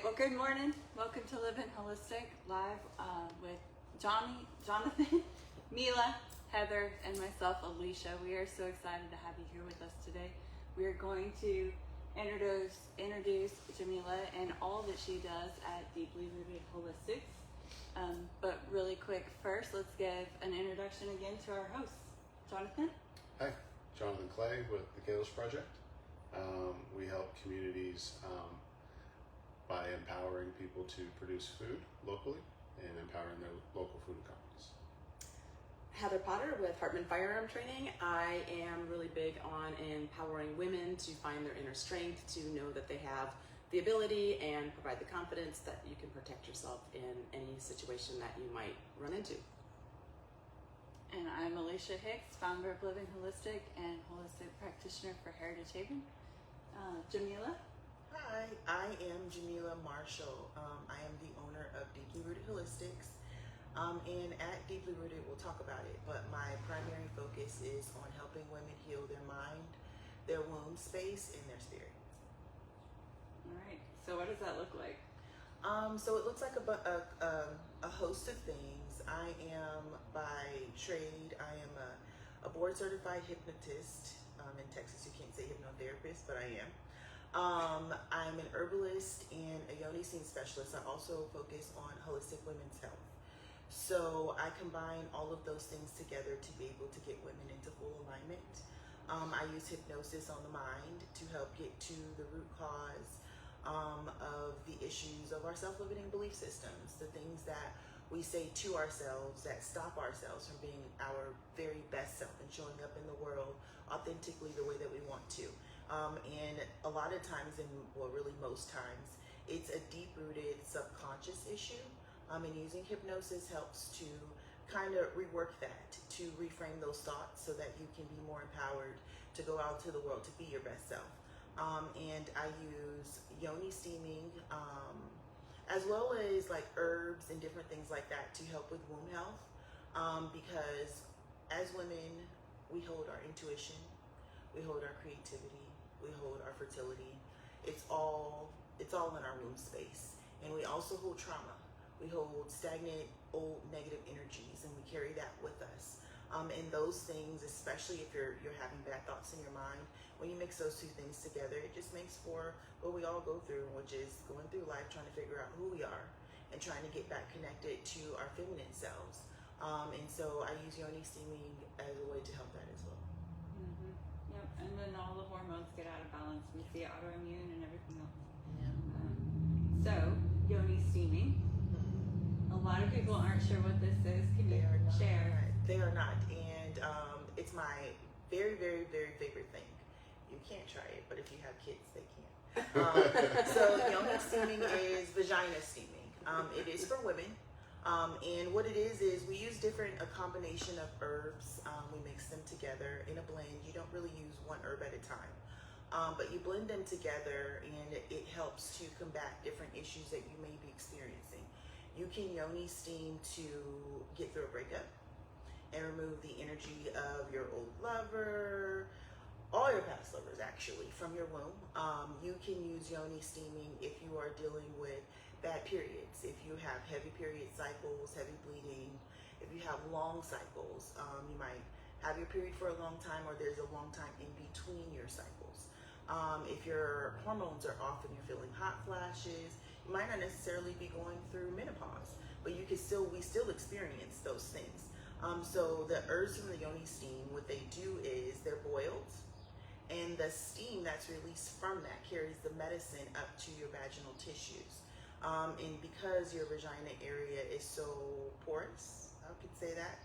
Well, good morning. Welcome to Living Holistic live with Jonathan, Mila, Heather, and myself, Alicia. We are so excited to have you here with us today. We are going to introduce Jamella and all that she does at Deeply Rooted Holistics. But really quick, first, let's give an introduction again to our host, Jonathan. Hi, Jonathan Clay with the Kalos Project. We help communities by empowering people to produce food locally and empowering their local food companies. Heather Potter with Hartman Firearm Training. I am really big on empowering women to find their inner strength, to know that they have the ability and provide the confidence that you can protect yourself in any situation that you might run into. And I'm Alicia Hicks, founder of Living Holistic and holistic practitioner for Heritage Haven. Jamella. Hi, I am Jamella Marshall. I am the owner of Deeply Rooted Holistics. And at Deeply Rooted, we'll talk about it, but my primary focus is on helping women heal their mind, their womb space, and their spirit. All right. So what does that look like? So it looks like a host of things. I am by trade, I am a board certified hypnotist. In Texas, you can't say hypnotherapist, but I am. I'm an herbalist and a Yoni Steaming specialist. I also focus on holistic women's health. So I combine all of those things together to be able to get women into full alignment. I use hypnosis on the mind to help get to the root cause of the issues of our self-limiting belief systems, the things that we say to ourselves that stop ourselves from being our very best self and showing up in the world authentically the way that we want to. And a lot of times, really most times, it's a deep-rooted subconscious issue. And using hypnosis helps to kind of rework that, to reframe those thoughts so that you can be more empowered to go out to the world to be your best self. And I use Yoni Steaming, as well as like herbs and different things like that to help with womb health. Because as women, we hold our intuition, we hold our creativity, we hold our fertility. It's all in our womb space. And we also hold trauma. We hold stagnant, old, negative energies, and we carry that with us. And those things, especially if you're having bad thoughts in your mind, when you mix those two things together, it just makes for what we all go through, which is going through life trying to figure out who we are and trying to get back connected to our feminine selves. And so I use Yoni Steaming as a way to help that as well. Mm-hmm. Yep. And then all the hormones get out of balance. We see autoimmune and everything else. Yeah. So Yoni Steaming. A lot of people aren't sure what this is. Can you share? They are not. And it's my very, very, very favorite thing. You can't try it, but if you have kids, they can. So Yoni Steaming is vagina steaming. It is for women. And what it is we use a combination of herbs. We mix them together in a blend. You don't really use one herb at a time. But you blend them together and it helps to combat different issues that you may be experiencing. You can Yoni steam to get through a breakup and remove the energy of your old lover, all your past lovers actually, from your womb. You can use Yoni steaming if you are dealing with bad periods, if you have heavy period cycles, heavy bleeding, if you have long cycles, you might have your period for a long time or there's a long time in between your cycles. If your hormones are off and you're feeling hot flashes, you might not necessarily be going through menopause, but we still experience those things. So the herbs from the Yoni Steam, what they do is they're boiled, and the steam that's released from that carries the medicine up to your vaginal tissues. And because your vagina area is so porous, I could say that,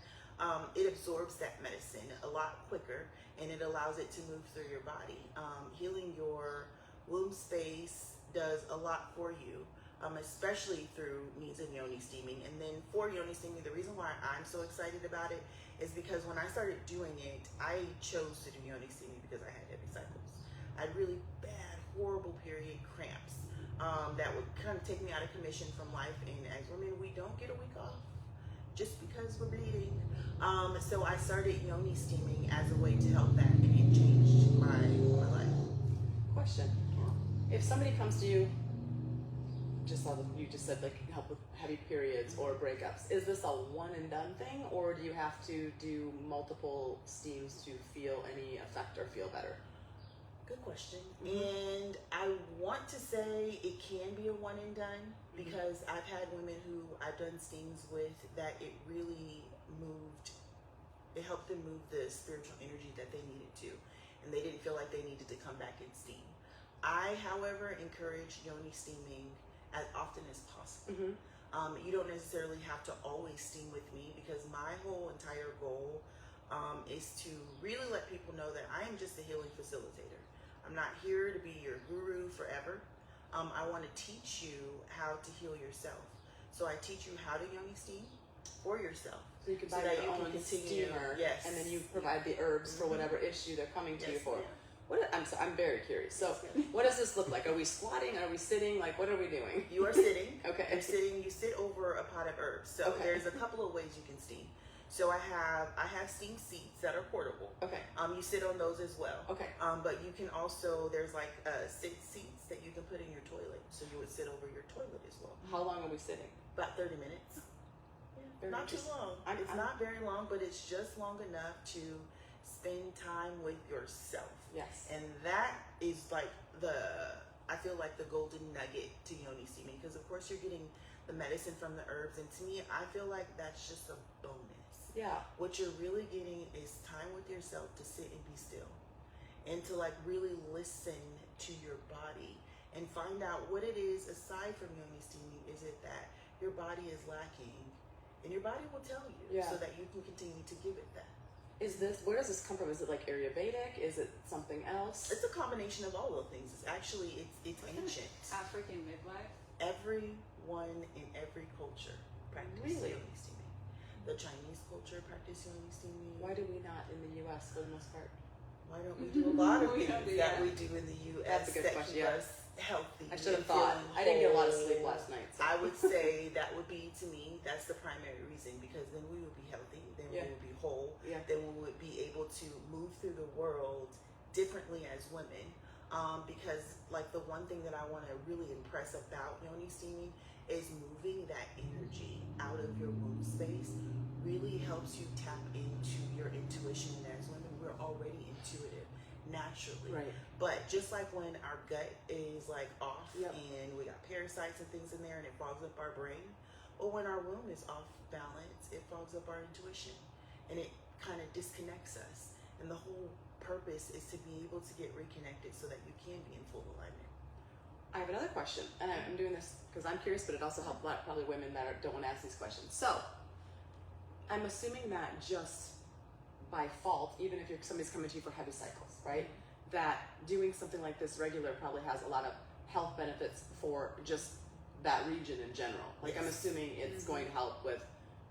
it absorbs that medicine a lot quicker, and it allows it to move through your body. Healing your womb space does a lot for you, especially through means of Yoni Steaming. And then for Yoni Steaming, the reason why I'm so excited about it is because when I started doing it, I chose to do Yoni Steaming because I had heavy cycles. I had really bad, horrible period cramps that would kind of take me out of commission from life. And as women, we don't get a week off just because we're bleeding. So I started Yoni Steaming as a way to help that, and it changed my life. Question. If somebody comes to you just saw that you just said like help with heavy periods or breakups. Is this a one and done thing, or do you have to do multiple steams to feel any effect or feel better? Good question. Mhm. And I want to say it can be a one and done because I've had women who I've done steams with that it really moved, it helped them move the spiritual energy that they needed to, and they didn't feel like they needed to come back and steam. I, however, encourage Yoni steaming as often as possible. Mm-hmm. You don't necessarily have to always steam with me because my whole entire goal is to really let people know that I am just a healing facilitator. I'm not here to be your guru forever. I want to teach you how to heal yourself. So I teach you how to Yoni steam for yourself. So you can buy So that your you can own continue- steamer, yes. and then you provide the herbs for whatever issue they're coming to you Yes, for. ma'am. I'm very curious. So, Yes, ma'am. what does this look like? Are we squatting? Are we sitting? Like, what are we doing? You are sitting. Okay. You're sitting. You sit over a pot of herbs. So Okay. there's a couple of ways you can steam. So I have steam seats that are portable. Okay. You sit on those as well. Okay. But you can also, there's like sit seats that you can put in your toilet. So you would sit over your toilet as well. How long are we sitting? About 30 minutes. Very Not too interesting. long. I'm- It's not very long, but it's just long enough to spend time with yourself. Yes. And that is like I feel like the golden nugget to Yoni steaming, because of course you're getting the medicine from the herbs, and to me, I feel like that's just a bonus. Yeah. What you're really getting is time with yourself to sit and be still, and to like really listen to your body and find out what it is aside from Yoni steaming. Is it that your body is lacking, and your body will tell you, Yeah. so that you can continue to give it that. Where does this come from? Is it like Ayurvedic? Is it something else? It's a combination of all those things. It's actually it's ancient. African midwife. Everyone in every culture practices Really? Yoni steaming. The Chinese culture practices Yoni steaming. Why do we not in the U.S. for the most part? Why don't we do a lot of We things don't do that that. we do in the U.S. That's a good that question, keep yeah. us healthy? I should have and thought. feeling I didn't get a lot of whole? sleep last night. So. I would say that would be, to me, that's the primary reason, because then we would be healthy, then Yeah. we would be whole, Yeah. then we would be able to move through the world differently as women. Because like the one thing that I want to really impress about Yoni steaming is moving that energy out of your womb space really helps you tap into your intuition. And as women, we're already intuitive naturally. Right. But just like when our gut is like off, Yep. and we got parasites and things in there and it fogs up our brain, or when our womb is off balance, it fogs up our intuition and it kind of disconnects us. And the whole purpose is to be able to get reconnected so that you can be in full alignment. I have another question, and I'm doing this because I'm curious, but it also helps probably women that don't want to ask these questions. So, I'm assuming that just by fault, even if somebody's coming to you for heavy cycles, right, that doing something like this regular probably has a lot of health benefits for just that region in general. Like, I'm Yes. assuming it's going to help with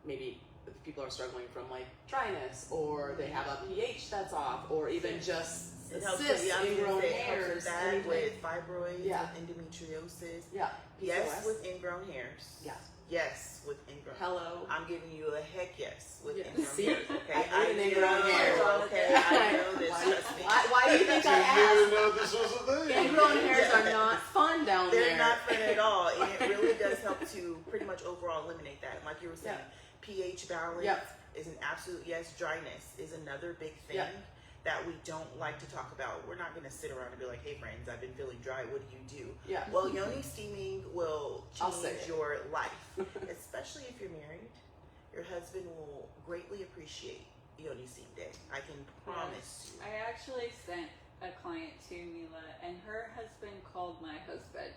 maybe if people are struggling from like dryness, or they have a pH that's off, or even just It helps cysts, with, ingrown it helps hairs, with that, anything. with fibroids, Yeah. with endometriosis. Yeah. Yes, PCOS. with ingrown hairs. Yes. Yes, with ingrown. Hello. I'm giving you a heck yes with Yeah. ingrown See? hairs. Okay, I need an ingrown know, hair. Okay, I know this. Why- Trust me. Why do you think I Didn't asked? even know this was a thing. Ingrown hairs Yeah. are not fun down They're there. not fun at all, and it really does help to pretty much overall eliminate that. Like you were saying, Yeah. pH balance Yep. is an absolute yes. Dryness is another big thing Yep. that we don't like to talk about. We're not going to sit around and be like, "Hey, friends, I've been feeling dry. What do you do?" Yeah. Well, Yoni steaming will I'll say change it. your life, especially if you're married. Your husband will greatly appreciate Yoni steam day. I can promise you. I actually sent a client to Mila, and her husband called my husband.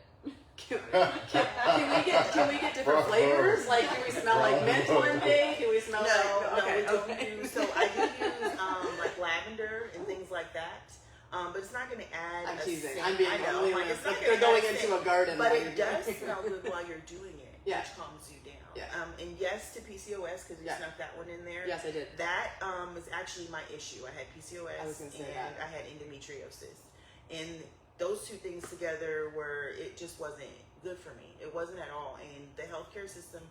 Can we get different flavors? Like, can we smell like mint one day? Can we smell like we don't okay. use. So I do use like lavender and things like that. But it's not going to add. I'm a teasing. scent. I'm being I know. really Like, it's not like gonna they're going add a into scent, a garden. but while it you're does doing smell good while you're doing it, Yeah. which calms you down. Yeah. And yes to PCOS, because you Yeah. snuck that one in there. Yes, I did. That is actually my issue. I had PCOS I was gonna say and that. I had endometriosis, and those two things together were it just wasn't good for me. It wasn't at all, and the healthcare system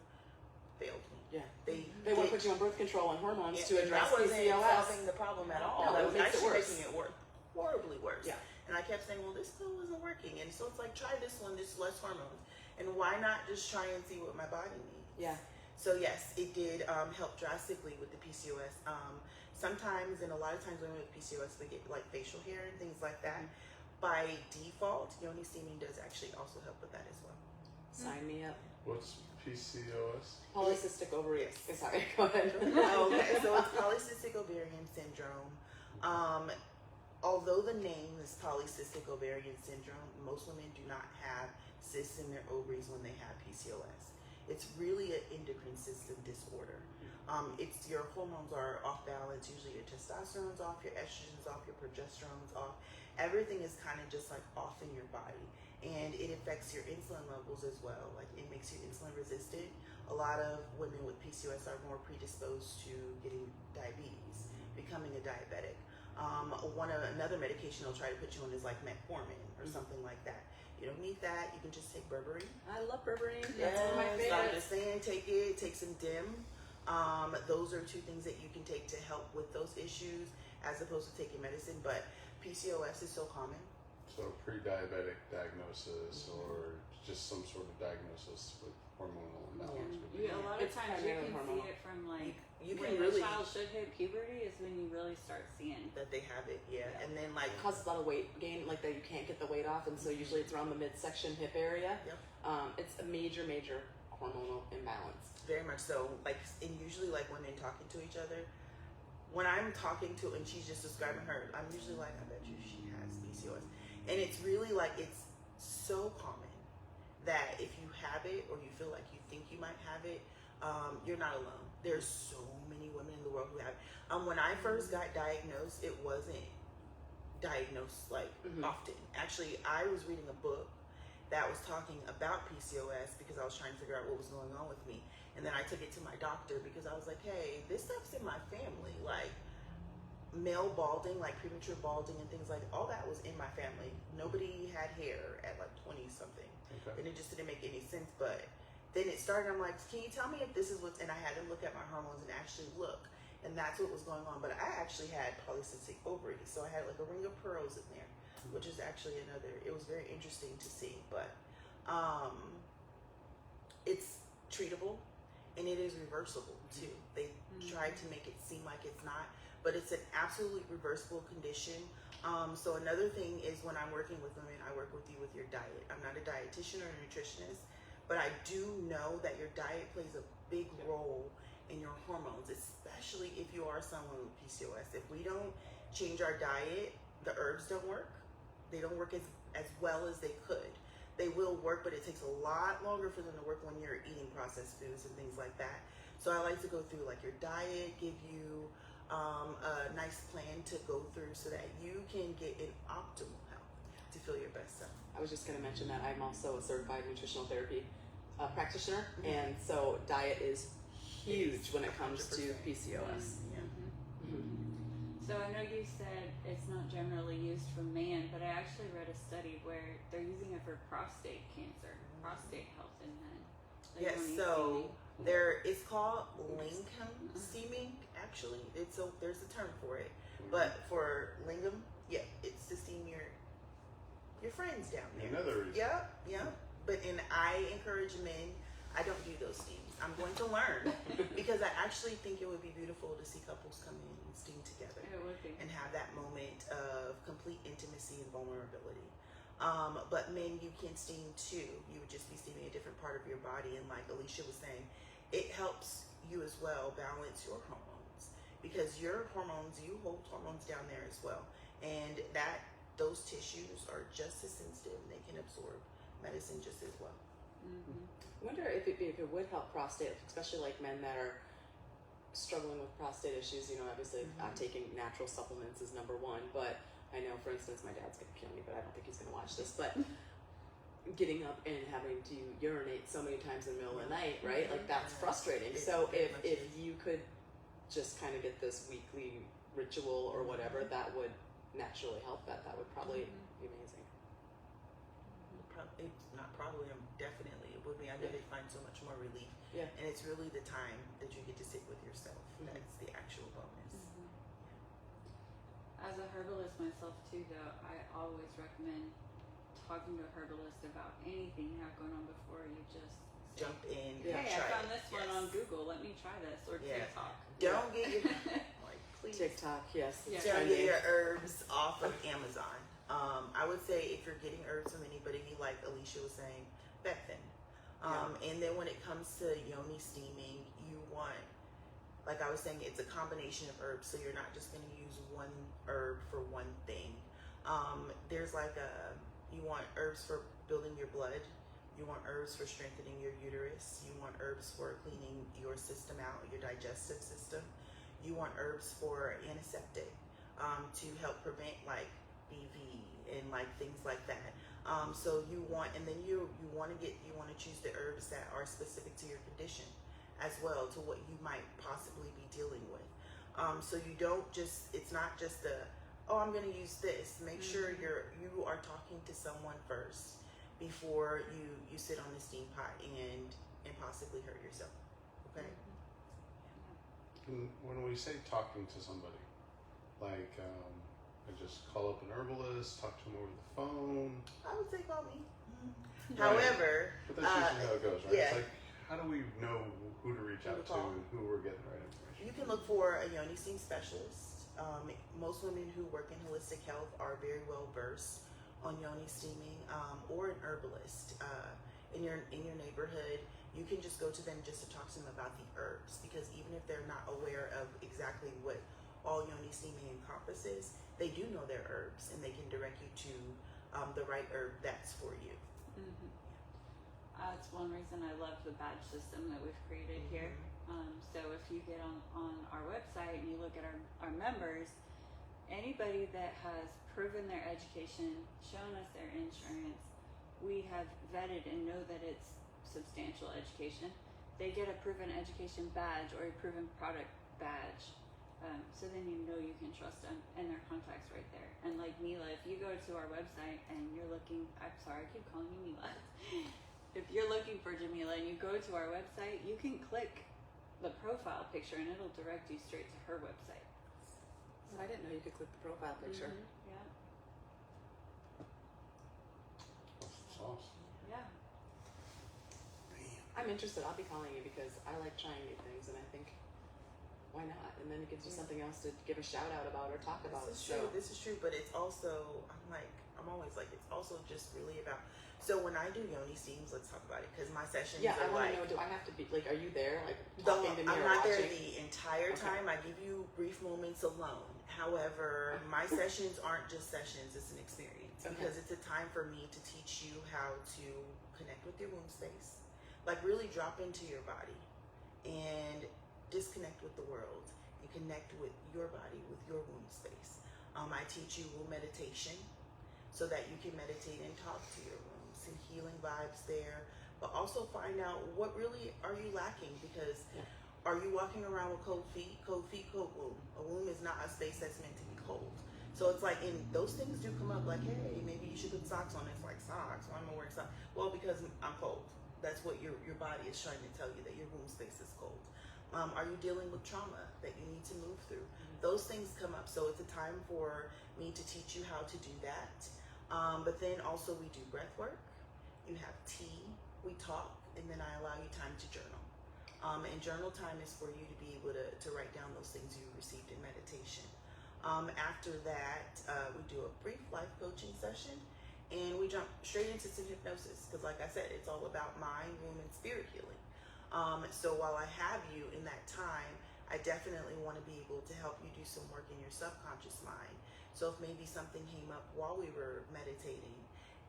failed me. Yeah. They want to put you on birth control and hormones to and address that wasn't PCOS. solving the problem at all. No, that it was makes it actually worse. making it work horribly worse. Yeah. And I kept saying, well, this pill wasn't working, and so it's like try this one, this less hormones. And why not just try and see what my body needs? Yeah. So yes, it did help drastically with the PCOS. Sometimes, and a lot of times women with PCOS, they get like facial hair and things like that. By default, Yoni Steaming does actually also help with that as well. Sign me up. What's PCOS? Polycystic ovary. Yes. Sorry, go ahead. Okay, so it's polycystic ovarian syndrome. Although the name is polycystic ovarian syndrome, most women do not have cysts in their ovaries when they have PCOS. It's really an endocrine system disorder. It's your hormones are off balance. Usually your testosterone's off, your estrogen's off, your progesterone's off. Everything is kind of just like off in your body. And it affects your insulin levels as well. Like it makes you insulin resistant. A lot of women with PCOS are more predisposed to getting diabetes, becoming a diabetic. Another medication they'll try to put you on is like metformin or something like that. You don't need that. You can just take berberine. I love berberine. Yes, That's one of my I'm favorites. just saying, take some DIM. Those are two things that you can take to help with those issues as opposed to taking medicine. But PCOS is so common. So pre-diabetic diagnosis or just some sort of diagnosis with hormonal imbalance would be. A lot of It's times you primarily can hormonal. see it from like You when can really the child should hit puberty is when you really start seeing. that they have it, yeah. Yeah. And then like It causes a lot of weight gain, like that you can't get the weight off, and so usually it's around the midsection hip area. Yep. It's a major hormonal imbalance. very much so. Like, and usually like women talking to each other, when I'm talking to and she's just describing her, I'm usually like, I bet you she has PCOS. And it's really like, it's so common that if you have it or you feel like you think you might have it, you're not alone. There's so many women in the world who have it. When I first got diagnosed, it wasn't diagnosed like often. Actually, I was reading a book that was talking about PCOS because I was trying to figure out what was going on with me. And then I took it to my doctor because I was like, hey, this stuff's in my family. Like male balding, like premature balding and things like all that was in my family. Nobody had hair at like 20 something. Okay. And it just didn't make any sense. But then it started, I'm like, can you tell me if this is what's, and I had to look at my hormones and actually look. And that's what was going on. But I actually had polycystic ovaries. So I had like a ring of pearls in there, which is actually another, it was very interesting to see. But it's treatable and it is reversible too. They tried to make it seem like it's not, but it's an absolutely reversible condition. So another thing is when I'm working with women, I work with you with your diet. I'm not a dietitian or a nutritionist, but I do know that your diet plays a big role in your hormones, especially if you are someone with PCOS. If we don't change our diet, the herbs don't work. They don't work as well as they could. They will work, but it takes a lot longer for them to work when you're eating processed foods and things like that. So I like to go through like your diet, give you a nice plan to go through so that you can get an optimal health to feel your best self. I was just going to mention that I'm also a certified nutritional therapy practitioner, and so diet is huge when it comes to 100%. PCOS. Yeah. So I know you said it's not generally used for man, but I actually read a study where they're using it for prostate cancer, prostate health in men. Like Yes, Yoni so Steaming. it's called lingam steaming. Actually, there's a term for it, but for lingam, yeah, it's to steam your friends down there. Another reason. Yep. But I encourage men. I don't do those steams. I'm going to learn because I actually think it would be beautiful to see couples come in and steam together It would be. and have that moment of complete intimacy and vulnerability. But men, you can steam too. You would just be steaming a different part of your body. And like Alicia was saying, it helps you as well balance your hormones because your hormones, you hold hormones down there as well. And those tissues are just as sensitive and they can absorb medicine just as well. I wonder if it would help prostate, especially like men that are struggling with prostate issues. You know, obviously taking natural supplements is number one, but I know, for instance, my dad's gonna kill me, but I don't think he's gonna watch this, but getting up and having to urinate so many times in the middle of the night, right? Like that's frustrating. It So very much if is. you could just kind of get this weekly ritual or whatever, that would naturally help that would probably be amazing. Definitely it would be. I know they find so much more relief. Yeah. And it's really the time that you get to sit with yourself. That's the actual bonus. As a herbalist myself too, though, I always recommend talking to a herbalist about anything you have going on before you just say, Jump in. hey, I try found it. this one Yes. on Google. Let me try this. Or Yeah. TikTok. Don't get your like please. TikTok, yes. Yeah. Don't get your herbs off of Amazon. I would say if you're getting herbs from anybody, like Alicia was saying, vet them. And then when it comes to Yoni Steaming, you want, like I was saying, it's a combination of herbs, so you're not just going to use one herb for one thing. There's like you want herbs for building your blood, you want herbs for strengthening your uterus, you want herbs for cleaning your system out, your digestive system, you want herbs for antiseptic, to help prevent like BV and like things like that. So you want, and then you want to choose the herbs that are specific to your condition as well, to what you might possibly be dealing with. So you don't just, it's not just I'm going to use this. Make sure you are talking to someone first before you sit on the steam pot and possibly hurt yourself. Okay. And when we say talking to somebody, like I just call up an herbalist, talk to them over the phone. I would say call me. Right. However, But that's usually how it goes, right? yeah. It's like, how do we know who to reach Who out to to call? and who we're getting the right information? you can look for a Yoni Steam specialist. Most women who work in holistic health are very well versed on Yoni Steaming, or an herbalist in your neighborhood. You can just go to them just to talk to them about the herbs, because even if they're not aware of exactly what all Yoni Steaming encompasses, they do know their herbs, and they can direct you to the right herb that's for you. Mm-hmm. That's one reason I love the badge system that we've created here. So if you get on our website and you look at our members, anybody that has proven their education, shown us their insurance, we have vetted and know that it's substantial education, they get a proven education badge or a proven product badge. So then you know you can trust them, and their contact's right there. And like Mila, if you go to our website and you're looking, I'm sorry, I keep calling you Mila. If you're looking for Jamella and you go to our website, you can click the profile picture and it'll direct you straight to her website. So I didn't know you could click the profile picture. Mm-hmm. Yeah. That's awesome. Yeah. I'm interested. I'll be calling you because I like trying new things, and I think, why not? And then it gives you something else to give a shout out about or talk about. This is true, but it's also, I'm always like, it's also just really about, so when I do Yoni Steams, let's talk about it, because my sessions I are want like, to know, do I have to be, like, are you there, like, I'm talking to me or not there watching? the entire time. I give you brief moments alone. However, my sessions aren't just sessions, it's an experience, because it's a time for me to teach you how to connect with your womb space, like really drop into your body and disconnect with the world and connect with your body, with your womb space. I teach you womb meditation so that you can meditate and talk to your womb, some healing vibes there, but also find out what really are you lacking, because are you walking around with cold feet? Cold feet, cold womb. A womb is not a space that's meant to be cold. So it's like, and those things do come up, like, hey, maybe you should put socks on. It's like, socks? Why am I wearing socks? Well, because I'm cold. That's what your body is trying to tell you, that your womb space is cold. Are you dealing with trauma that you need to move through? Those things come up. So it's a time for me to teach you how to do that. But then also we do breath work. You have tea, we talk, and then I allow you time to journal. And journal time is for you to be able to write down those things you received in meditation. After that, we do a brief life coaching session, and we jump straight into some hypnosis, because like I said, it's all about mind, womb, and spirit healing. So while I have you in that time, I definitely want to be able to help you do some work in your subconscious mind. So if maybe something came up while we were meditating,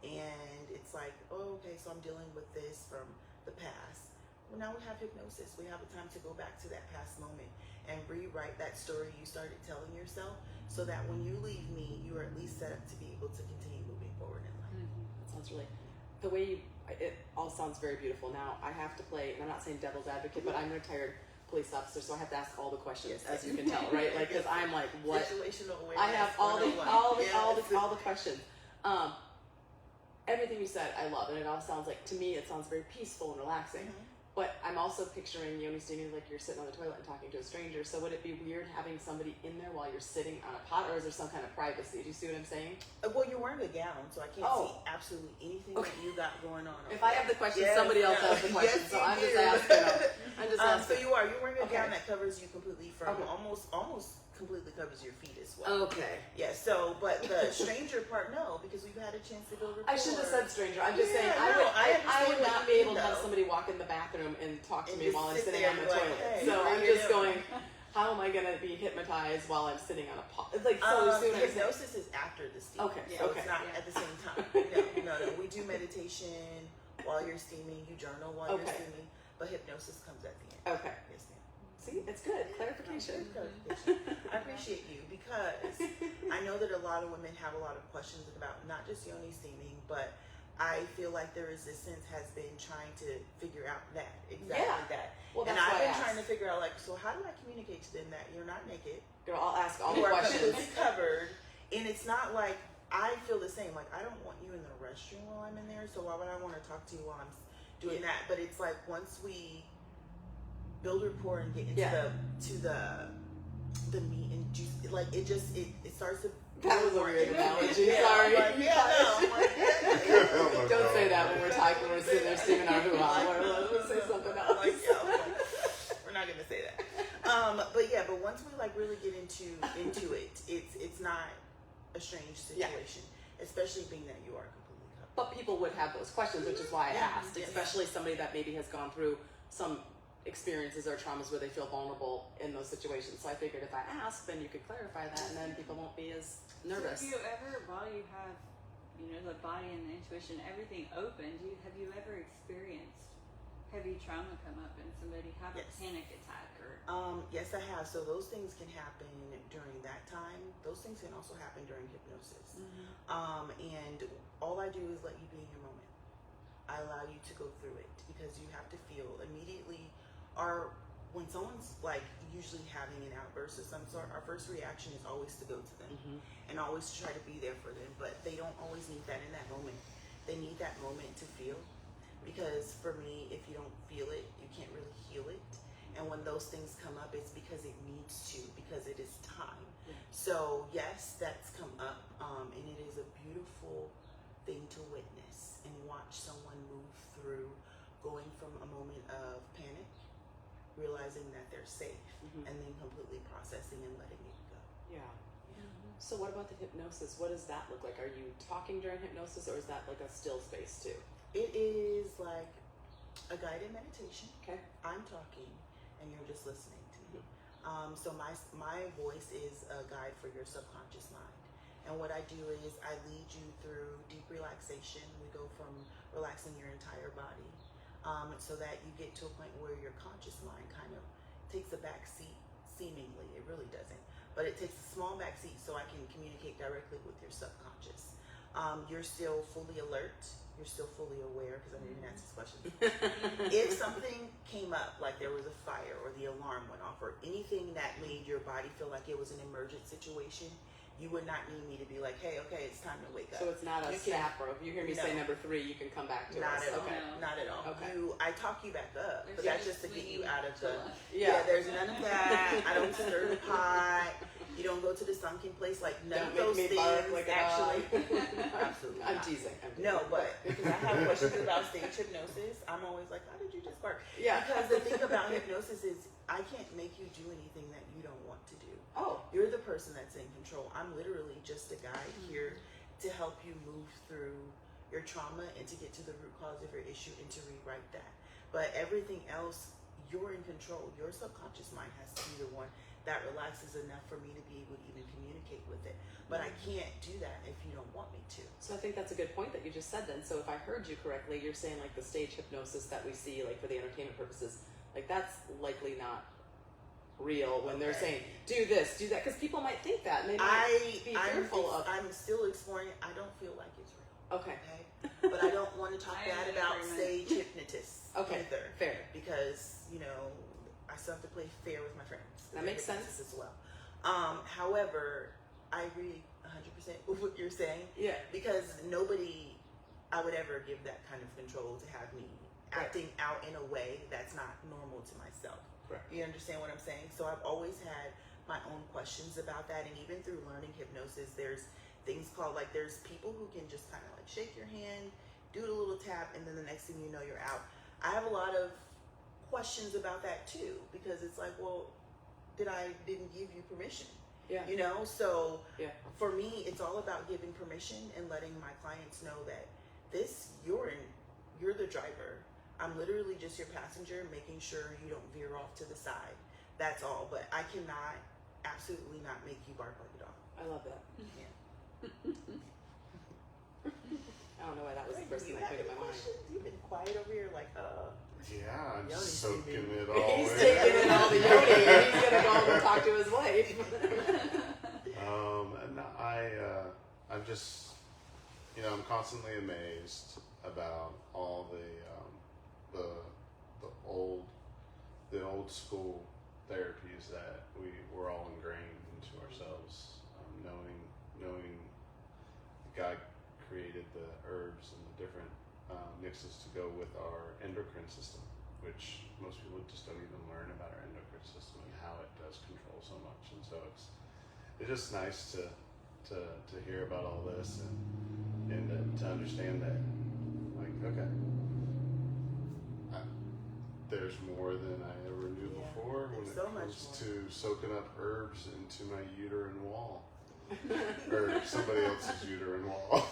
and it's like, oh, okay, so I'm dealing with this from the past. Well, now we have hypnosis. We have a time to go back to that past moment and rewrite that story you started telling yourself, so that when you leave me, you are at least set up to be able to continue moving forward in life. That sounds really, the way it all sounds very beautiful. Now, I have to play, and I'm not saying devil's advocate, but I'm a retired police officer, so I have to ask all the questions, as you can tell, right? Like, because I'm like, what? Situational awareness. I have all the questions. Everything you said, I love, and it all sounds like, to me, it sounds very peaceful and relaxing. But I'm I'm also picturing Yoni Steaming like you're sitting on the toilet and talking to a stranger. So would it be weird having somebody in there while you're sitting on a pot, or is there some kind of privacy? Do you see what I'm saying? Well, you're wearing a gown, so I can't see absolutely anything that you got going on. If I have the question, somebody else has the question. Yes, so I'm you just do. asking. I'm just asking. So you're wearing a gown that covers you completely from almost completely covers your feet as well. Okay. Yeah. So, but the stranger part, no, because we've had a chance to build rapport. I should have said stranger. I'm just saying I would not be able to have somebody walk in the bathroom and talk to me while I'm sitting on the toilet. Hey, so I'm just going, how am I going to be hypnotized while I'm sitting on a pot? It's like, so soon hypnosis is after the steam. Okay. So okay. it's not at the same time. No. We do meditation while you're steaming. You journal while you're steaming. But hypnosis comes at the end. Okay. Yes, ma'am. See, it's good. Clarification. I appreciate you because I know that a lot of women have a lot of questions about not just Yoni steaming, but I feel like the resistance has been trying to figure out that that. Well, and that's I've why been trying to figure out so how do I communicate to them that you're not naked? Girl, I'll ask all you the are questions. completely covered, and it's not like I feel the same. Like I don't want you in the restroom while I'm in there, so why would I want to talk to you while I'm doing that? But it's like once we build rapport and get into the meat and juice, like it starts to. That was a weird analogy. Yeah, Sorry. Like, Don't say that when we're talking. We're sitting there steaming our hoo-ha. Let's say something else. We're not gonna say that. But once we really get into it, it's not a strange situation, especially being that you are completely covered. But people would have those questions, which is why I asked, especially somebody that maybe has gone through some experiences or traumas where they feel vulnerable in those situations. So I figured if I ask, then you could clarify that, and then people won't be as nervous. So have you ever, while you have, the body and the intuition, everything open, have you ever experienced heavy trauma come up and somebody have a panic attack or? Yes, I have. So those things can happen during that time. Those things can also happen during hypnosis. And all I do is let you be in your moment. I allow you to go through it because you have to feel immediately. When someone's usually having an outburst of some sort, our first reaction is always to go to them and always to try to be there for them. But they don't always need that in that moment. They need that moment to feel, because for me, if you don't feel it, you can't really heal it. And when those things come up, it's because it needs to, because it is time. So yes, that's come up, and it is a beautiful thing to witness and watch someone move through going from a moment of panic, realizing that they're safe, and then completely processing and letting it go. Yeah. So what about the hypnosis? What does that look like? Are you talking during hypnosis, or is that like a still space too? It is like a guided meditation. Okay. I'm talking, and you're just listening to me. So my voice is a guide for your subconscious mind. And what I do is I lead you through deep relaxation. We go from relaxing your entire body, so that you get to a point where your conscious mind kind of takes a back seat, seemingly. It really doesn't. But it takes a small back seat so I can communicate directly with your subconscious. You're still fully alert. You're still fully aware, because I didn't answer this question. If something came up, like there was a fire or the alarm went off or anything that made your body feel like it was an emergent situation, you would not need me to be like, hey, okay, it's time to wake up. So it's not a snap, or if you hear me say number 3, you can come back to not us. At all. Okay. Not at all. Okay. I talk you back up, but that's just to get you out of the. Yeah. There's none of that. I don't stir the pot. You don't go to the sunken place. Like none of those things. Actually, absolutely. I'm teasing. No, but because I have questions about stage hypnosis, I'm always like, how did you just bark? Yeah. Because the thing about hypnosis is I can't make you do anything that you don't want to do. Oh. You're the person that's in control. I'm literally just a guide here to help you move through your trauma and to get to the root cause of your issue and to rewrite that. But everything else, you're in control. Your subconscious mind has to be the one that relaxes enough for me to be able to even communicate with it. But I can't do that if you don't want me to. So I think that's a good point that you just said then. So if I heard you correctly, you're saying like the stage hypnosis that we see like for the entertainment purposes, like that's likely not real when they're saying do this, do that, because people might think that and they might be fearful of. I'm still exploring. I don't feel like it's real. Okay. But I don't want to talk bad about stage hypnotists either. Fair. Because, I still have to play fair with my friends. That makes sense as well. However, I agree 100% with what you're saying. Yeah. Because I would ever give that kind of control to have me acting out in a way that's not to myself. Right. You understand what I'm saying? So I've always had my own questions about that, and even through learning hypnosis, there's things called, like, there's people who can just kind of like shake your hand, do a little tap, and then the next thing you know, you're out. I have a lot of questions about that too, because it's like, well, didn't give you permission? Yeah. You know, so Yeah. for me, it's all about giving permission and letting my clients know that you're the driver. I'm literally just your passenger, making sure you don't veer off to the side. That's all. But I cannot, absolutely not make you bark like a dog. I love that. Yeah. I don't know why that was the first Do thing you that have came to any my mind. questions? You've been quiet over here, like, Yeah, I'm Yoni soaking Steaming. it all He's in. taking in all the Yoni, and he's gonna go home and talk to his wife. And I'm just, I'm constantly amazed about all the old school therapies that we're all ingrained into ourselves. Knowing God created the herbs and the different mixes to go with our endocrine system, which most people just don't even learn about our endocrine system and how it does control so much. And so it's just nice to hear about all this and to understand that, like, okay, there's more than I ever knew Yeah, before when there's it so much comes more. to soaking up herbs into my uterine wall or somebody else's uterine wall.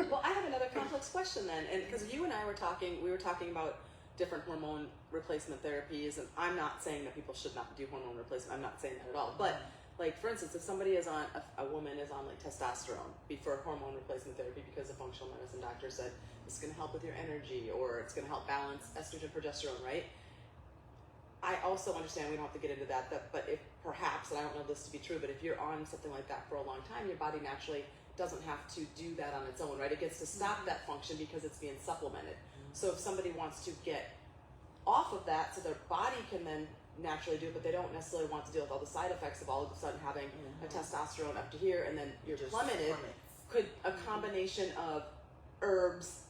Well, I have another complex question then, and because you and I were talking about different hormone replacement therapies, and I'm not saying that people should not do hormone replacement. I'm not saying that at all. But like, for instance, if somebody is on a woman is on like testosterone before hormone replacement therapy because a functional medicine doctor said this is going to help with your energy or it's going to help balance estrogen, progesterone, right? I also understand we don't have to get into that, but if perhaps, and I don't know this to be true, but if you're on something like that for a long time, your body naturally doesn't have to do that on its own, right? It gets to stop that function because it's being supplemented. So if somebody wants to get off of that so their body can then naturally do it, but they don't necessarily want to deal with all the side effects of all of a sudden having a testosterone up to here and then you're Just plummeted, plummets. could a combination of herbs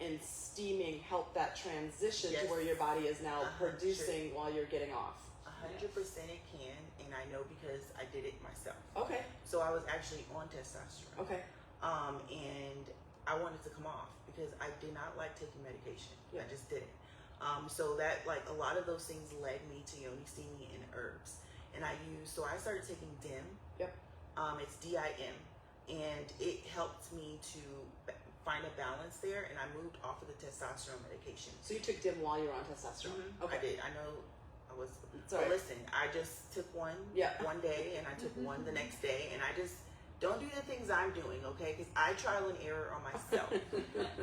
and steaming help that transition Yes. to where your body is now 100%. producing while you're getting off? 100% it can, and I know because I did it myself. Okay, So I was actually on testosterone. okay. And I wanted to come off because I did not like taking medication. Yeah. I just didn't. So that, like, a lot of those things led me to Yoni Steaming and herbs. And I started taking DIM. Yep. It's DIM. And it helped me to find a balance there, and I moved off of the testosterone medication. So you took DIM while you were on testosterone? I did. I know I was. Sorry. So listen, I just took one one day, and I took one the next day, and I just don't do the things I'm doing, okay? Because I trial and error on myself.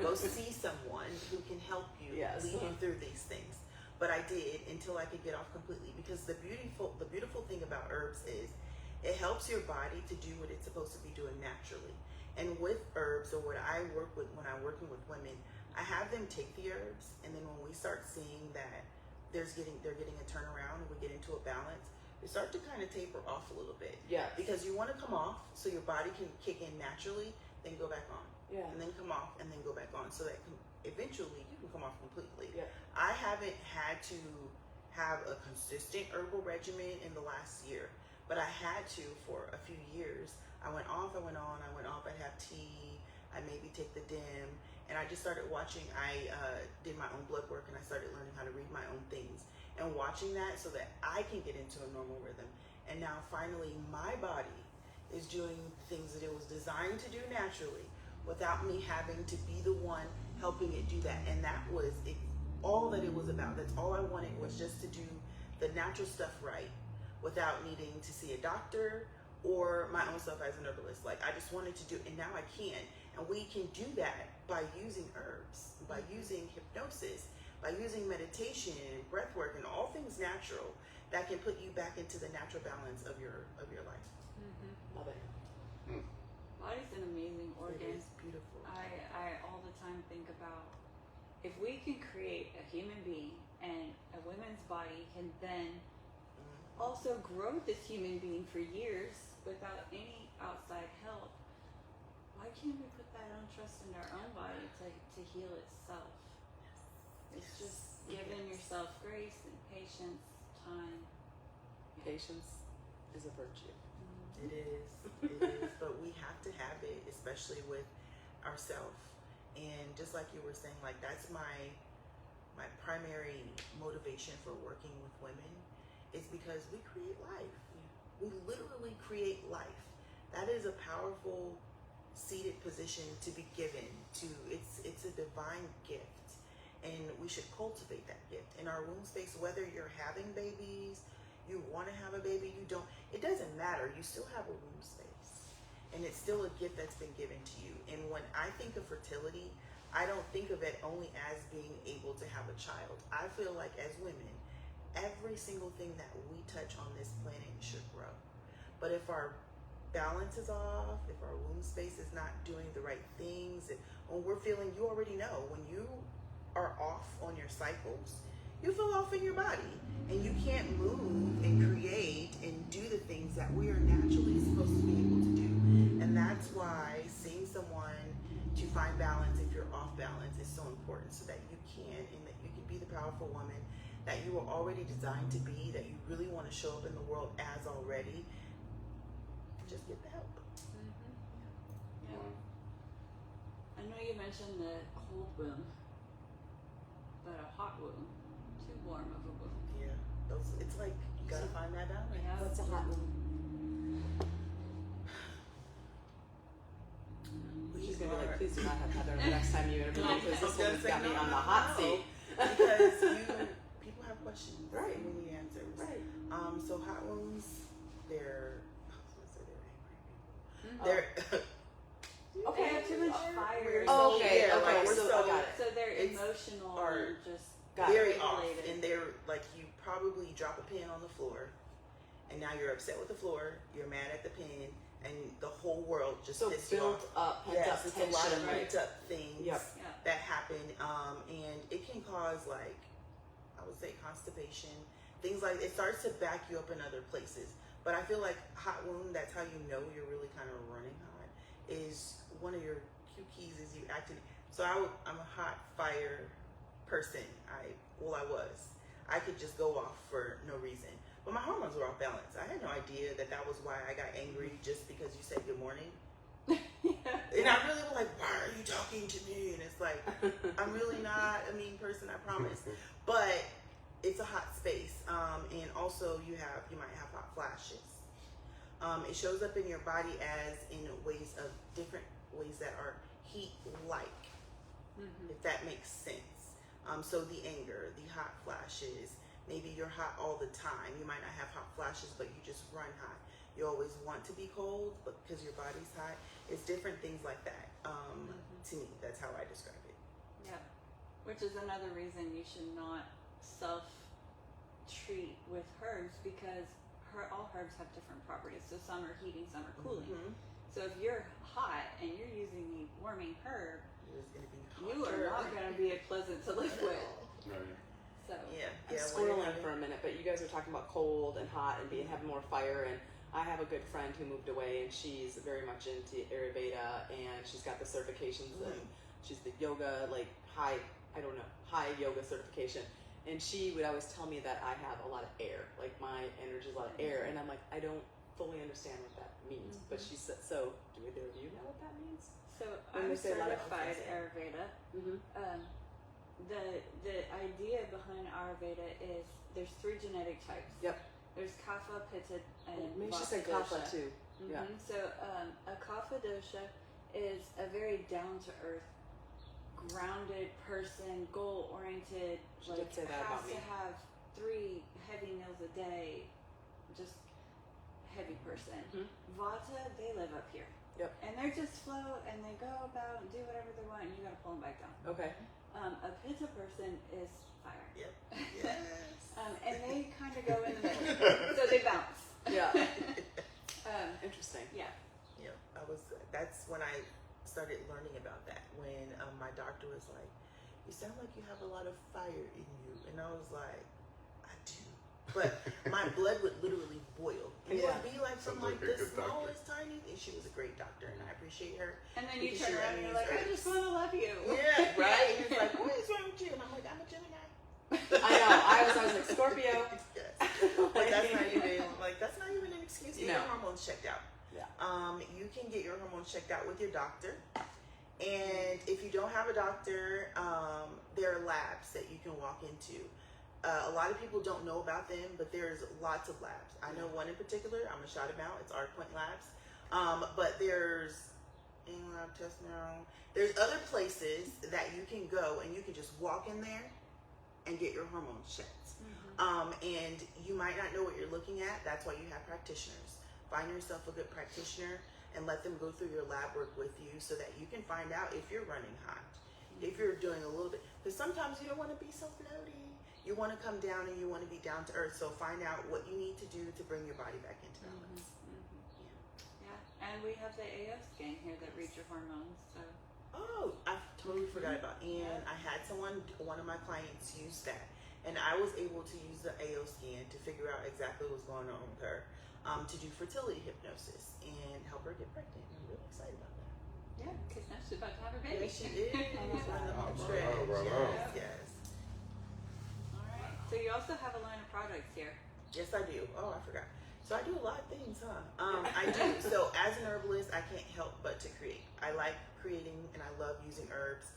Go see someone who can help you Yes. lead you through these things. But I did until I could get off completely, because the beautiful thing about herbs is it helps your body to do what it's supposed to be doing naturally. And with herbs, or what I work with when I'm working with women, I have them take the herbs, and then when we start seeing that they're getting a turnaround and we get into a balance, we start to kind of taper off a little bit. Yeah. Because you want to come off so your body can kick in naturally, then go back on. Yeah. And then come off and then go back on, so that eventually you can come off completely. Yeah. I haven't had to have a consistent herbal regimen in the last year, but I had to for a few years. I went off, I went on, I went off, I'd have tea, I maybe take the DIM, and I just started watching. I did my own blood work, and I started learning how to read my own things and watching that so that I can get into a normal rhythm. And now finally my body is doing things that it was designed to do naturally without me having to be the one helping it do that. And that was all that it was about. That's all I wanted, was just to do the natural stuff right without needing to see a doctor or my own self as an herbalist. Like, I just wanted to do, and now I can. And we can do that by using herbs, by using hypnosis, by using meditation, breath work, and all things natural that can put you back into the natural balance of your life. Love it. Body's an amazing organ. It is beautiful. I all the time think about, if we can create a human being and a woman's body can then also grow this human being for years without any outside help, why can't we put that own trust in our own body to heal itself? It's just giving yourself grace and patience, time. Patience is a virtue. It is. It is. But we have to have it, especially with ourselves. And just like you were saying, like that's my primary motivation for working with women is because we create life. We literally create life. That is a powerful seated position to be given to. It's a divine gift, and we should cultivate that gift in our womb space. Whether you're having babies, you want to have a baby, you don't, it doesn't matter. You still have a womb space, and it's still a gift that's been given to you. And when I think of fertility, I don't think of it only as being able to have a child. I feel like as women, every single thing that we touch on this planet should grow. But if our balance is off, if our womb space is not doing the right things, when we're feeling, you already know, when you are off on your cycles, you feel off in your body, and you can't move and create and do the things that we are naturally supposed to be able to do. And that's why seeing someone to find balance if you're off balance is so important, so that you can, and that you can be the powerful woman that you were already designed to be, that you really want to show up in the world as already. Just get the help. Mm-hmm. Yeah. I know you mentioned the cold womb, but a hot womb, too warm of a womb. Yeah, it's like you gotta find that balance. Yeah. What's a hot womb? She's gonna be like, please do not have Heather the next time you interview me, because this woman's got me on the hot seat. Because people have questions, Right. and we need answers. Right. So hot wombs, they're Mm-hmm. they're They have too much fire. Oh, okay, Yeah, okay, like we're so I got it. So they're It's emotional are and just Got it. very off, regulated. and they're like, you probably drop a pin on the floor, and now you're upset with the floor, you're mad at the pin, and the whole world just So pissed you built off. up, pent up Yes, it's a lot of tension. pent up things Yep. Yeah. that happen, and it can cause, like, I would say constipation, things like, it starts to back you up in other places. But I feel like hot womb, that's how you know you're really kind of running hot, is one of your cue keys is you acting. So I'm a hot fire person. I was. I could just go off for no reason. But my hormones were off balance. I had no idea that was why I got angry just because you said good morning. And I really was like, why are you talking to me? And it's like, I'm really not a mean person, I promise. But it's a hot space. And also you might have hot flashes. It shows up in your body as in ways of different ways that are heat-like, if that makes sense. So the anger, the hot flashes, maybe you're hot all the time. You might not have hot flashes, but you just run hot. You always want to be cold, but because your body's hot, it's different things like that. To me, that's how I describe it. Yeah. Which is another reason you should not self-treat with herbs, because all herbs have different properties. So some are heating, some are cooling. Mm-hmm. So if you're hot and you're using a warming herb, It's gonna be you are not going to be pleasant to live with. Right. So Yeah. I'm squirreling for a minute, but you guys are talking about cold and hot and having more fire, and I have a good friend who moved away, and she's very much into Ayurveda, and she's got the certifications, and she's the yoga, like high yoga certification, and she would always tell me that I have a lot of air, like my energy is a lot of air, and I'm like, I don't fully understand what that means, but she said, so do either of you know what that means? So When I'm they say a lot of certified things. Ayurveda. The idea behind Ayurveda is there's 3 genetic types. Yep. There's Kapha, Pitta, and Maybe she Vata said kapha dosha. too. Yeah. So a Kapha dosha is a very down to earth, grounded person, goal oriented. She did say that has about me. to have 3 heavy meals a day, just heavy person. Vata, they live up here. Yep. And they're just float and they go about and do whatever they want, and you gotta pull them back down. Okay. A Pitta person is fire. Yep. Yes. And they kind of go in the middle, so they bounce. Yeah. Interesting. Yeah. Yeah, that's when I started learning about that, when my doctor was like, you sound like you have a lot of fire in you. And I was like, I do. But my blood would literally boil. It would be like from Sounds like like a the good doctor. smallest tiny thing. She was a great doctor, and I appreciate her. And then you Because turn she around and you're like, I herbs. just want to love you. Yeah, right? And it's like, what is wrong with you? And I'm like, I'm a Gemini. I know. I was like Scorpio. hormones checked out with your doctor. And if you don't have a doctor, there are labs that you can walk into. A lot of people don't know about them, but there's lots of labs. I know one in particular. I'm gonna shout him out. It's ArtPoint Labs. But there's lab test now. There's other places that you can go and you can just walk in there and get your hormones checked. And you might not know what you're looking at. That's why you have practitioners. Find yourself a good practitioner and let them go through your lab work with you so that you can find out if you're running hot, if you're doing a little bit. Because sometimes you don't want to be so floaty. You want to come down and you want to be down to earth. So find out what you need to do to bring your body back into balance. Yeah, and we have the AO scan here that reads your hormones. So. Oh, I totally forgot about. And I had one of my clients use that, and I was able to use the AO scan to figure out exactly what's going on with her, to do fertility hypnosis and help her get pregnant. I'm really excited about that. Yeah, because now she's about to have her baby. Yes, she is. We're in the home Bravo, stretch. bravo. Yes. All right. So you also have a line of products here. Yes, I do. Oh, I forgot. So I do a lot of things, huh? I do. So as an herbalist, I can't help but to create. I like creating and I love using herbs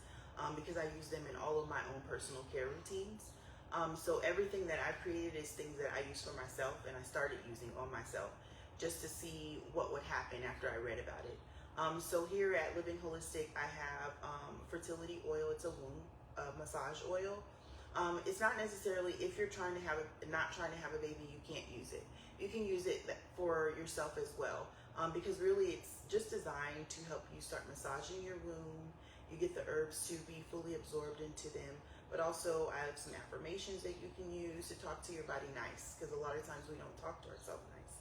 because I use them in all of my own personal care routines. So everything that I've created is things that I use for myself, and I started using on myself just to see what would happen after I read about it. So here at Living Holistic, I have fertility oil. It's a womb massage oil. It's not necessarily if you're not trying to have a baby, you can't use it. You can use it for yourself as well, because really it's just designed to help you start massaging your womb. You get the herbs to be fully absorbed into them, but also I have some affirmations that you can use to talk to your body nice, because a lot of times we don't talk to ourselves nice.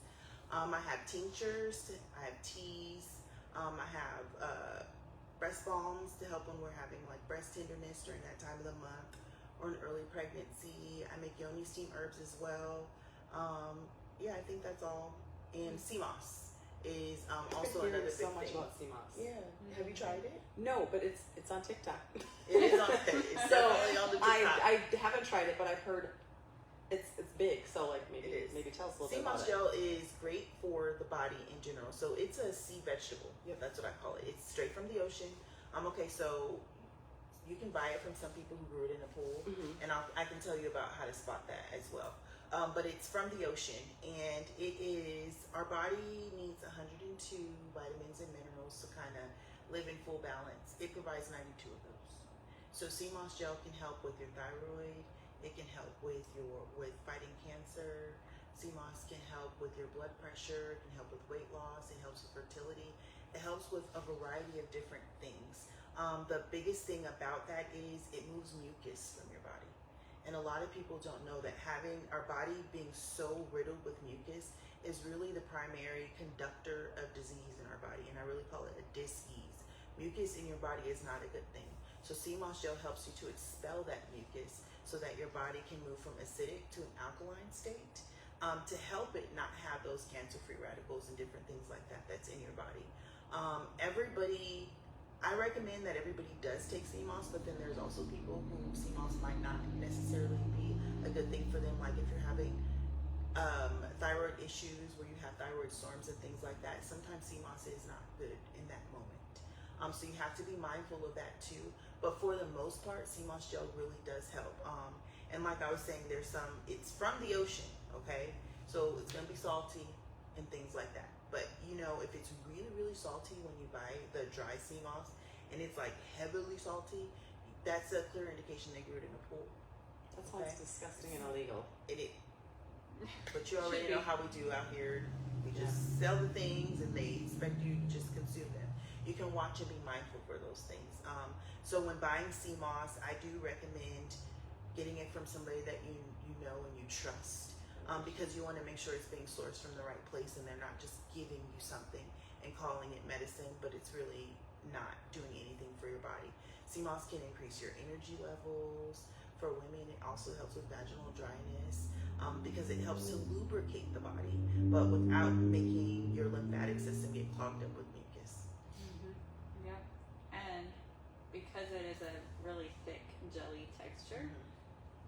I have tinctures, I have teas, I have breast balms to help when we're having like breast tenderness during that time of the month or an early pregnancy. I make Yoni Steam herbs as well. Yeah, I think that's all. And sea moss is also another big so much thing. about sea moss. Yeah. Have you tried it? No, but it's on TikTok. It is on it's So definitely on the TikTok. I haven't tried it, but I've heard it's big. So like It is. maybe tell us a little Sea bit moss about it. gel is great for the body in general. So it's a sea vegetable. Yep. That's what I call it. It's straight from the ocean. Okay, so you can buy it from some people who grew it in a pool, and I can tell you about how to spot that as well. But it's from the ocean, and it is, our body needs 102 vitamins and minerals to kind of live in full balance. It provides 92 of those. So sea moss gel can help with your thyroid. It can help with fighting cancer. Sea moss can help with your blood pressure. It can help with weight loss. It helps with fertility. It helps with a variety of different things. The biggest thing about that is it moves mucus from your body. And a lot of people don't know that having our body being so riddled with mucus is really the primary conductor of disease in our body. And I really call it a dis-ease. Mucus in your body is not a good thing. So sea moss gel helps you to expel that mucus so that your body can move from acidic to an alkaline state, to help it not have those cancer-free radicals and different things like that that's in your body. I recommend that everybody does take sea moss, but then there's also people who sea moss might not necessarily be a good thing for them. Like if you're having thyroid issues where you have thyroid storms and things like that, sometimes sea moss is not good in that moment. So you have to be mindful of that too. But for the most part, sea moss gel really does help. And like I was saying, it's from the ocean, okay? So it's gonna be salty and things like that. But you know, if it's really, really salty when you buy the dry sea moss and it's like heavily salty, that's a clear indication they grew it in a pool. That sounds disgusting and illegal. It is. But you already know how we do out here. We just sell the things and they expect you to just consume them. You can watch and be mindful for those things. So when buying sea moss, I do recommend getting it from somebody that you know and you trust. Because you want to make sure it's being sourced from the right place and they're not just giving you something and calling it medicine, but it's really not doing anything for your body. Sea moss can increase your energy levels. For women, it also helps with vaginal dryness because it helps to lubricate the body, but without making your lymphatic system get clogged up with mucus. Yeah, and because it is a really thick jelly texture,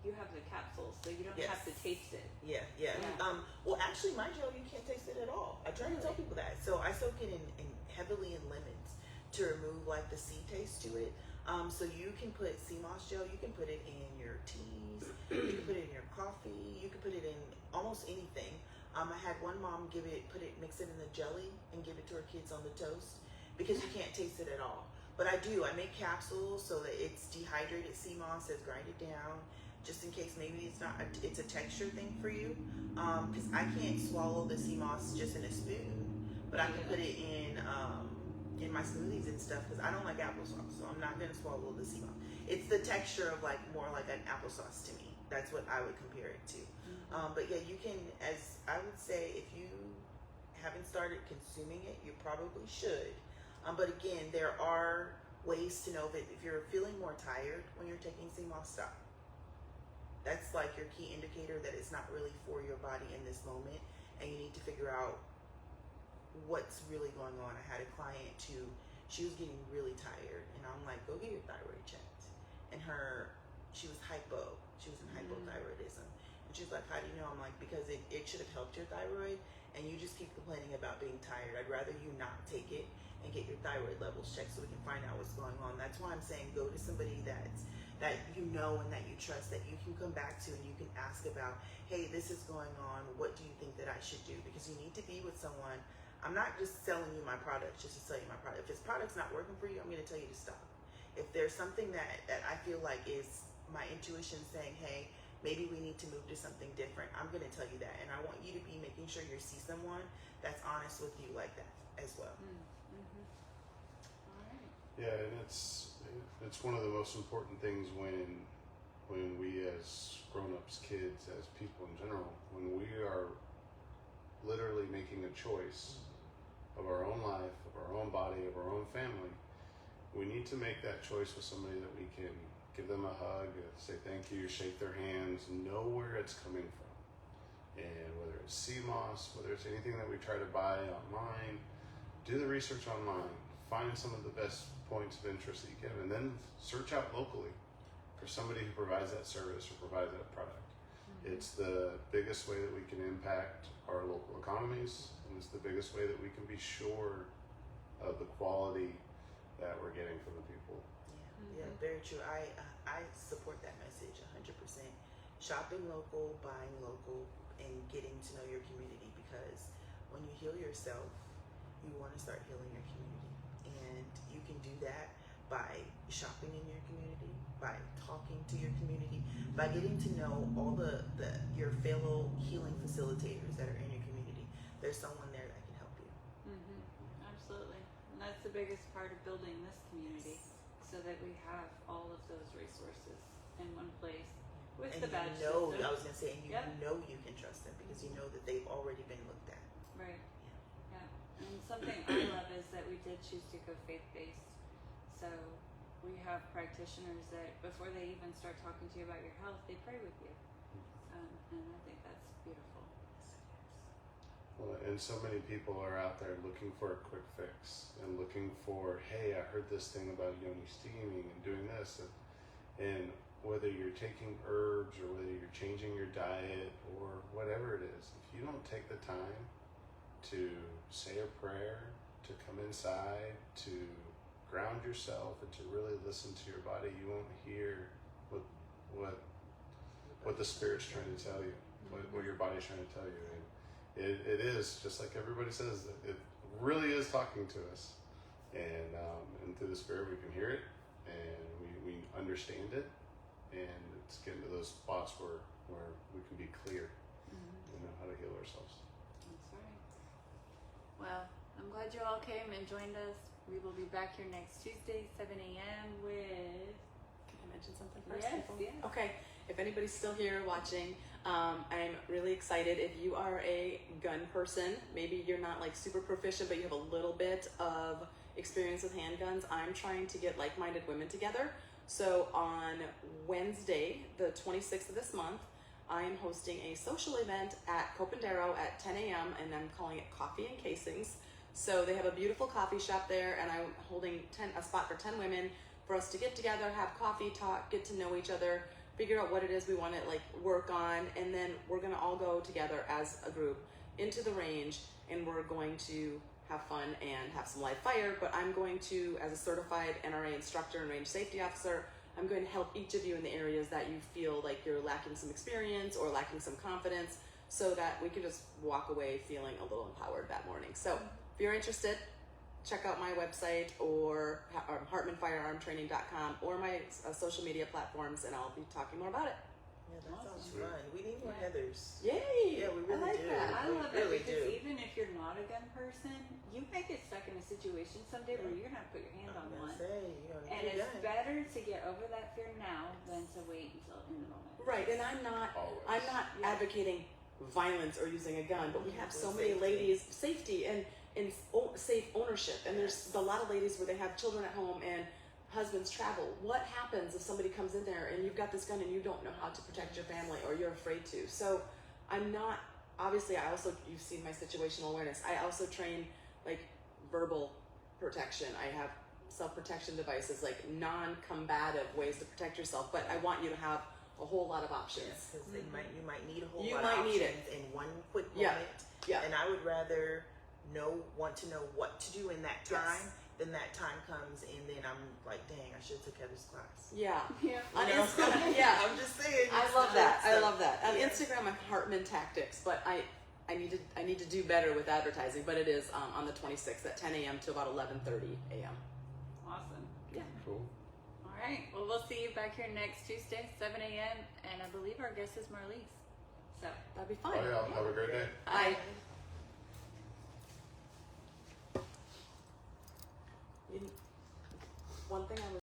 you have the capsules, so you don't have to taste it. Yeah. Well, actually, my gel, you can't taste it at all. I try to tell people that. So I soak it in heavily in lemons to remove like the sea taste to it. So you can put sea moss gel, you can put it in your teas, you can put it in your coffee, you can put it in almost anything. I had one mom mix it in the jelly and give it to her kids on the toast because you can't taste it at all. But I make capsules so that it's dehydrated sea moss, says grind it down, just in case maybe it's a texture thing for you. Because I can't swallow the sea moss just in a spoon, but I can put it in my smoothies and stuff because I don't like applesauce, so I'm not gonna swallow the sea moss. It's the texture of more like an applesauce to me. That's what I would compare it to. But yeah, you can, as I would say, if you haven't started consuming it, you probably should. But again, there are ways to know that if you're feeling more tired when you're taking sea moss, stop. That's like your key indicator that it's not really for your body in this moment, and you need to figure out what's really going on. I had a client she was getting really tired, and I'm like, go get your thyroid checked. And she was in hypothyroidism. And she's like, how do you know? I'm like, because it should have helped your thyroid, and you just keep complaining about being tired. I'd rather you not take it and get your thyroid levels checked so we can find out what's going on. That's why I'm saying go to somebody that you know and that you trust, that you can come back to, and you can ask about, hey, this is going on, what do you think that I should do? Because you need to be with someone. I'm not just selling you my product just to sell you my product. If this product's not working for you, I'm going to tell you to stop. If there's something that I feel like is my intuition saying, hey, maybe we need to move to something different, I'm going to tell you that. And I want you to be making sure you see someone that's honest with you like that as well. Mm-hmm. All right. Yeah, and it's one of the most important things when we as grown-ups, kids, as people in general, when we are literally making a choice of our own life, of our own body, of our own family, we need to make that choice with somebody that we can give them a hug, say thank you, shake their hands, know where it's coming from. And whether it's sea moss, whether it's anything that we try to buy online, do the research online, find some of the best points of interest that you can, and then search out locally for somebody who provides that service or provides that product. Mm-hmm. It's the biggest way that we can impact our local economies, and it's the biggest way that we can be sure of the quality that we're getting from the people. Yeah, very true. I support that message 100%. Shopping local, buying local, and getting to know your community, because when you heal yourself, you want to start healing your community. And you can do that by shopping in your community, by talking to your community, by getting to know all your fellow healing facilitators that are in your community. There's someone there that can help you. Mm-hmm. Absolutely. And that's the biggest part of building this community, so that we have all of those resources in one place with And the badge I was system. going to say, and you know you can trust them because you know that they've already been looked at. Right. Yeah. And something I love is that we did choose to go faith-based. So we have practitioners that before they even start talking to you about your health, they pray with you. And I think that's beautiful. Well, and so many people are out there looking for a quick fix and looking for, hey, I heard this thing about Yoni Steaming and doing this. And whether you're taking herbs or whether you're changing your diet or whatever it is, if you don't take the time to say a prayer, to come inside, to ground yourself, and to really listen to your body, you won't hear what the Spirit's trying to tell you, what your body's trying to tell you. And it is, just like everybody says, it really is talking to us. And through the Spirit we can hear it, and we understand it, and it's getting to those spots where we can be clear and know how to heal ourselves. That's right. Well, I'm glad you all came and joined us. We will be back here next Tuesday, 7 a.m. with... Can I mention something first? Yes, before? yes. Okay. If anybody's still here watching, I'm really excited. If you are a gun person, maybe you're not like super proficient, but you have a little bit of experience with handguns, I'm trying to get like-minded women together. So on Wednesday, the 26th of this month, I am hosting a social event at Copandero at 10 a.m. and I'm calling it Coffee and Casings. So they have a beautiful coffee shop there, and I'm holding a spot for 10 women for us to get together, have coffee, talk, get to know each other, figure out what it is we want to like work on, and then we're going to all go together as a group into the range, and we're going to have fun and have some live fire, but I'm going to, as a certified NRA instructor and range safety officer, I'm going to help each of you in the areas that you feel like you're lacking some experience or lacking some confidence, so that we can just walk away feeling a little empowered that morning. So if you're interested, check out my website or HartmanFirearmTraining.com or my social media platforms, and I'll be talking more about it. Yeah, that sounds Sweet. fun. We need more Heathers. Yay! Yeah, we I really like do. that. I love We it really because do. even if you're not a gun person, you may get stuck in a situation someday where you're gonna have to put your hand on I'm one. gonna say, you know, And you're it's done. better to get over that fear now than to wait until in the moment. Right, and I'm not Always. advocating violence or using a gun, but we have so With many safety. ladies, safety and safe ownership, and there's a lot of ladies where they have children at home and husbands travel. What happens if somebody comes in there and you've got this gun and you don't know how to protect your family, or you're afraid to? So I'm not, obviously I also, you've seen my situational awareness, I also train like verbal protection. I have self-protection devices, like non-combative ways to protect yourself, but I want you to have a whole lot of options. Because you might need a whole You lot might of need options it. in one quick Yeah. moment. Yeah. And I would rather want to know what to do in that Yes. time than that time comes and then I'm like, dang, I should have took Heather's class. Yeah. Yeah. On You know? Instagram, yeah. I'm just saying. I it's love the that. good I stuff. love that. On Yeah. Instagram, I'm Hartman Tactics, but I need to do better with advertising. But it is on the 26th at 10 a.m. to about 11:30 a.m. Awesome. Yeah. Cool. All right. Well, we'll see you back here next Tuesday, 7 a.m. And I believe our guest is Marlise. So, That'd be fun. Oh yeah, have a great day. I one thing I was